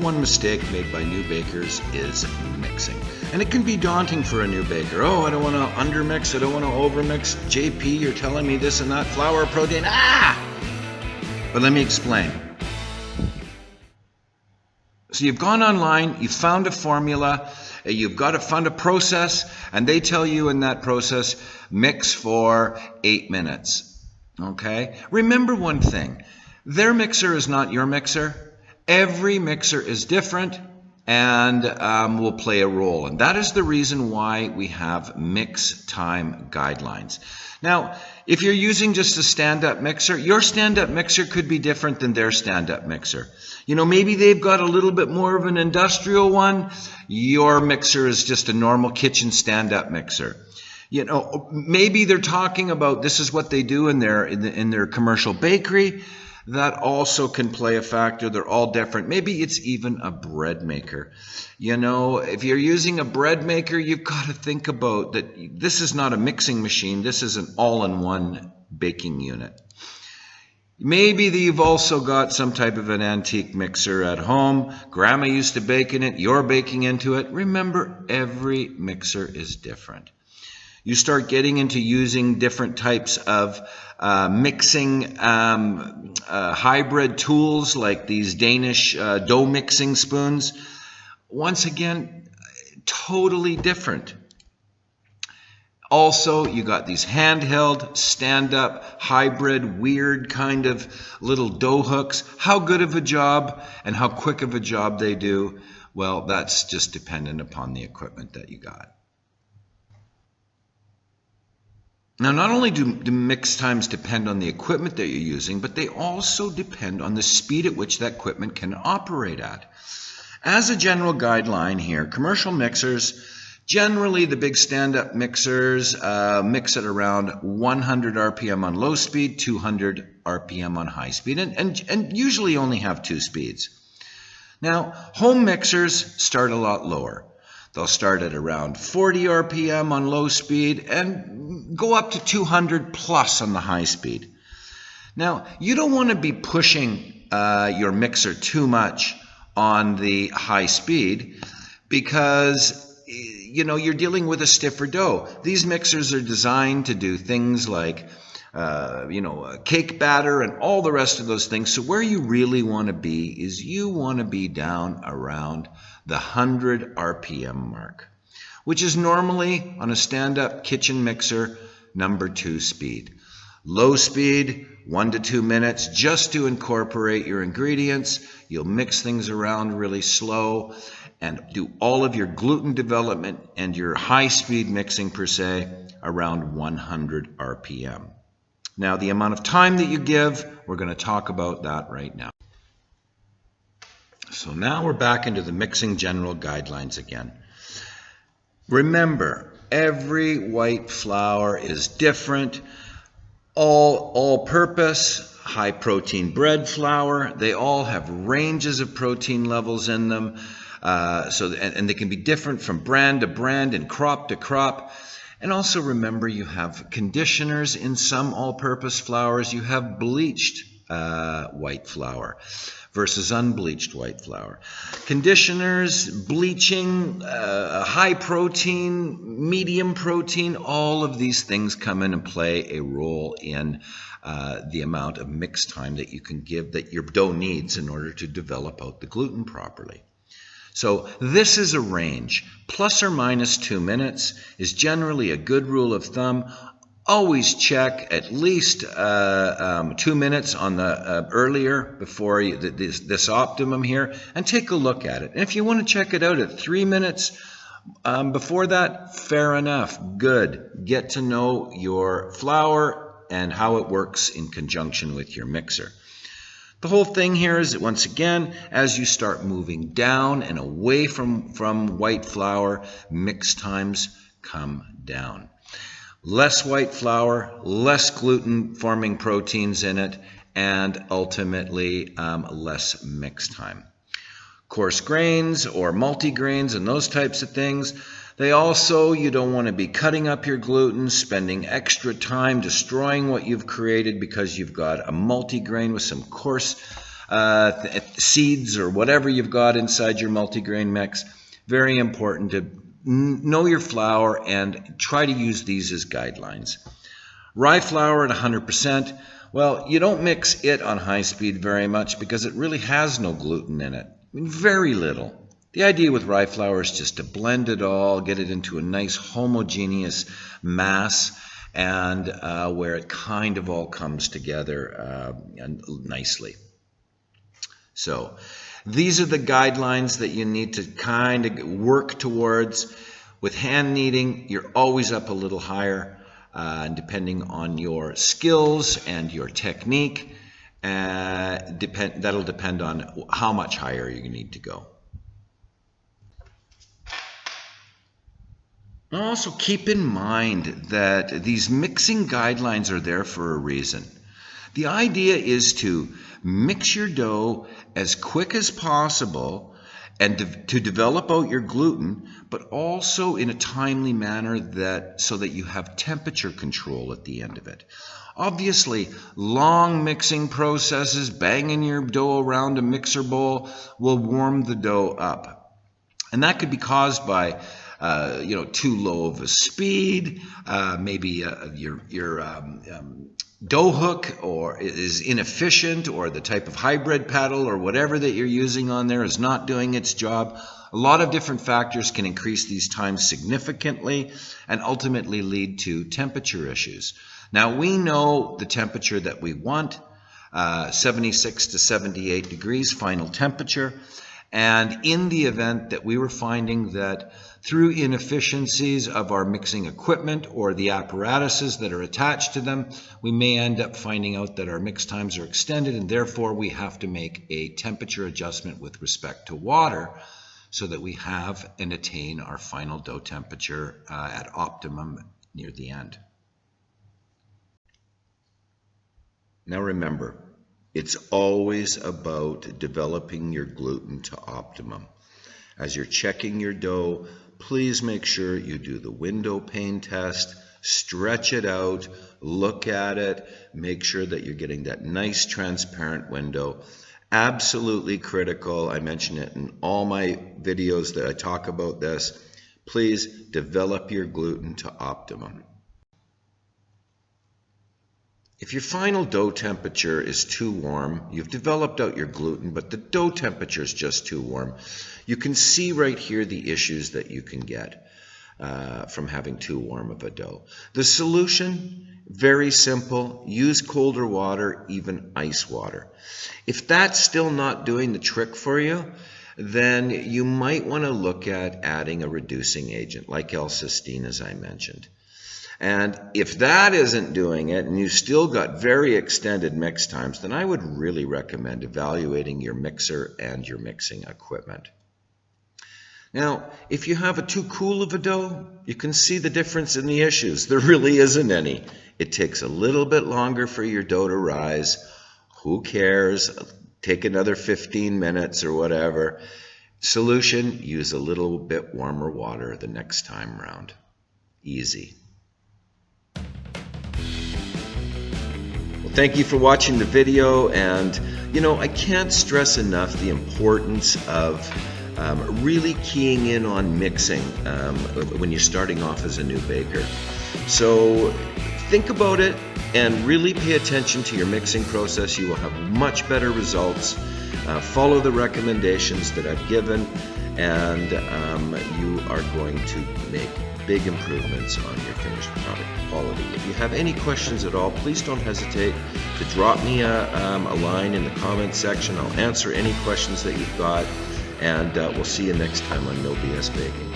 one mistake made by new bakers is mixing. And it can be daunting for a new baker. Oh, I don't want to undermix, I don't want to overmix. JP, you're telling me this and that, flour, protein, But let me explain. So you've gone online, you've found a formula, you've got to find a process, and they tell you in that process, mix for 8 minutes. Okay? Remember one thing. Their mixer is not your mixer. Every mixer is different and will play a role. And that is the reason why we have mix time guidelines. Now, if you're using just a stand-up mixer, your stand-up mixer could be different than their stand-up mixer. You know, maybe they've got a little bit more of an industrial one. Your mixer is just a normal kitchen stand-up mixer. You know, maybe they're talking about this is what they do in their commercial bakery. That also can play a factor. They're all different. Maybe it's even a bread maker. You know, if you're using a bread maker, you've got to think about that this is not a mixing machine. This is an all-in-one baking unit. Maybe you've also got some type of an antique mixer at home. Grandma used to bake in it. You're baking into it. Remember, every mixer is different. You start getting into using different types of mixing hybrid tools like these Danish dough mixing spoons. Once again, totally different. Also, you got these handheld, stand-up, hybrid, weird kind of little dough hooks. How good of a job and how quick of a job they do, well, that's just dependent upon the equipment that you got. Now, not only do mix times depend on the equipment that you're using, but they also depend on the speed at which that equipment can operate at. As a general guideline here, commercial mixers, generally the big stand-up mixers mix at around 100 RPM on low speed, 200 RPM on high speed, and usually only have 2 speeds. Now, home mixers start a lot lower. They'll start at around 40 RPM on low speed and go up to 200 plus on the high speed. Now, you don't want to be pushing your mixer too much on the high speed because, you know, you're dealing with a stiffer dough. These mixers are designed to do things like, cake batter and all the rest of those things. So where you really want to be is you want to be down around the 100 RPM mark, which is normally on a stand-up kitchen mixer number 2 speed. Low speed, 1 to 2 minutes, just to incorporate your ingredients. You'll mix things around really slow and do all of your gluten development and your high-speed mixing per se around 100 RPM. Now, the amount of time that you give, we're going to talk about that right now. So now we're back into the mixing general guidelines again. Remember, every white flour is different. All-purpose, high-protein bread flour, they all have ranges of protein levels in them. And they can be different from brand to brand and crop to crop. And also remember, you have conditioners in some all-purpose flours. You have bleached white flour versus unbleached white flour. Conditioners, bleaching, high protein, medium protein, all of these things come in and play a role in the amount of mix time that you can give that your dough needs in order to develop out the gluten properly. So this is a range. Plus or minus 2 minutes is generally a good rule of thumb. Always check at least 2 minutes on the earlier before this optimum here, and take a look at it. And if you want to check it out at 3 minutes before that, fair enough, good. Get to know your flour and how it works in conjunction with your mixer. The whole thing here is that, once again, as you start moving down and away from white flour, mix times come down. Less white flour, less gluten-forming proteins in it, and ultimately less mix time. Coarse grains or multigrains and those types of things, they also, you don't want to be cutting up your gluten, spending extra time destroying what you've created because you've got a multigrain with some coarse seeds or whatever you've got inside your multigrain mix. Very important to know your flour and try to use these as guidelines. Rye flour at 100%. Well, you don't mix it on high speed very much because it really has no gluten in it. I mean, very little. The idea with rye flour is just to blend it all, get it into a nice homogeneous mass, and where it kind of all comes together nicely. So these are the guidelines that you need to kind of work towards. With hand kneading, you're always up a little higher, depending on your skills and your technique. That'll depend on how much higher you need to go. Also, keep in mind that these mixing guidelines are there for a reason. The idea is to mix your dough as quick as possible and to develop out your gluten, but also in a timely manner so that you have temperature control at the end of it. Obviously, long mixing processes, banging your dough around a mixer bowl, will warm the dough up. And that could be caused by too low of a speed, maybe your dough hook is inefficient, or the type of hybrid paddle or whatever that you're using on there is not doing its job. A lot of different factors can increase these times significantly and ultimately lead to temperature issues. Now, we know the temperature that we want, 76 to 78 degrees final temperature. And in the event that we were finding that through inefficiencies of our mixing equipment or the apparatuses that are attached to them, we may end up finding out that our mix times are extended, and therefore we have to make a temperature adjustment with respect to water so that we have and attain our final dough temperature at optimum near the end. Now remember, it's always about developing your gluten to optimum. As you're checking your dough, please make sure you do the window pane test, stretch it out, look at it, make sure that you're getting that nice transparent window. Absolutely critical. I mention it in all my videos that I talk about this. Please develop your gluten to optimum. If your final dough temperature is too warm, you've developed out your gluten, but the dough temperature is just too warm, you can see right here the issues that you can get from having too warm of a dough. The solution, very simple. Use colder water, even ice water. If that's still not doing the trick for you, then you might want to look at adding a reducing agent like L-cysteine, as I mentioned. And if that isn't doing it and you've still got very extended mix times, then I would really recommend evaluating your mixer and your mixing equipment. Now, if you have a too cool of a dough, you can see the difference in the issues. There really isn't any. It takes a little bit longer for your dough to rise. Who cares? Take another 15 minutes or whatever. Solution, use a little bit warmer water the next time round. Easy. Thank you for watching the video, and I can't stress enough the importance of really keying in on mixing when you're starting off as a new baker. So think about it and really pay attention to your mixing process. You will have much better results. Follow the recommendations that I've given, and you are going to make big improvements on your finished product quality. If you have any questions at all, please don't hesitate to drop me a line in the comments section. I'll answer any questions that you've got, and we'll see you next time on No BS Baking.